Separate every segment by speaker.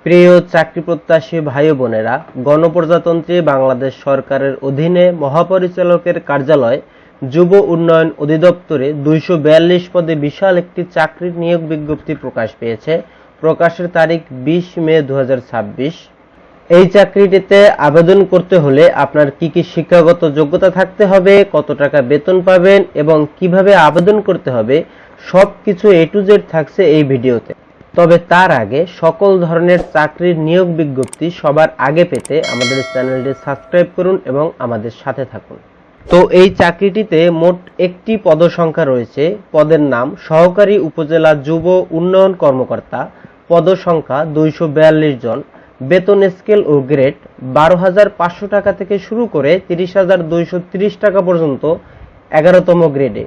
Speaker 1: প্রিয় চাকরি প্রত্যাশী ভাই বোনেরা, গণপ্রজাতন্ত্রী বাংলাদেশ সরকারের অধীনে মহাপরিচালকের কার্যালয় যুব উন্নয়ন অধিদপ্তরে 242 পদে বিশাল একটি চাকরির নিয়োগ বিজ্ঞপ্তি প্রকাশ পেয়েছে। প্রকাশের তারিখ 20 মে 2026। এই চাকরিটিতে আবেদন করতে হলে আপনার কি কি শিক্ষাগত যোগ্যতা থাকতে হবে, কত টাকা বেতন পাবেন এবং কিভাবে আবেদন করতে হবে সবকিছু A to Z থাকছে এই ভিডিওতে। তবে তার আগে সকল ধরনের চাকরির নিয়োগ বিজ্ঞপ্তি সবার আগে পেতে আমাদের চ্যানেলটি সাবস্ক্রাইব করুন এবং আমাদের সাথে থাকুন। তো এই চাকরিটিতে মোট একটি পদসংখ্যা রয়েছে। পদের নাম সহকারী উপজেলা যুব উন্নয়ন কর্মকর্তা। পদসংখ্যা 242 জন। বেতন স্কেল ও গ্রেড 12,500 টাকা থেকে শুরু করে 30,230 টাকা পর্যন্ত 11তম গ্রেডে।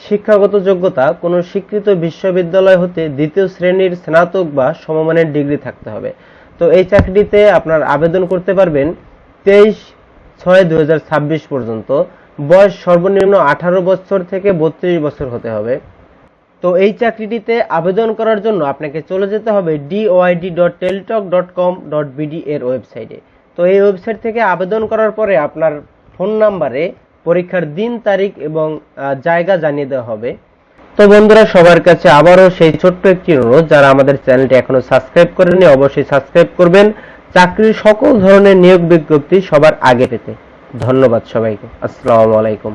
Speaker 1: শিক্ষাগত যোগ্যতা কোনো স্বীকৃত বিশ্ববিদ্যালয় হতে দ্বিতীয় শ্রেণীর স্নাতক বা সমমানের ডিগ্রি থাকতে হবে। তো এই চাকরিতে আপনার আবেদন করতে পারবেন 23/6/2026 পর্যন্ত। বয়স সর্বনিম্ন 18 বছর থেকে 32 বছর হতে হবে। তো এই চাকরিটিতে আবেদন করার জন্য আপনাকে চলে যেতে হবে doyd.teletalk.com.bd এর ওয়েবসাইটে। তো এই ওয়েবসাইট থেকে আবেদন করার পরে আপনার ফোন নাম্বারে পরীক্ষার দিন, তারিখ এবং জায়গা জানিয়ে দেওয়া হবে। তো বন্ধুরা, সবার কাছে আবারও সেই ছোট্ট একটি অনুরোধ, যারা আমাদের চ্যানেলটি এখনো সাবস্ক্রাইব করেননি অবশ্যই সাবস্ক্রাইব করবেন চাকরির সকল ধরনের নিয়োগ বিজ্ঞপ্তি সবার আগে পেতে। ধন্যবাদ সবাইকে। আসসালামু আলাইকুম।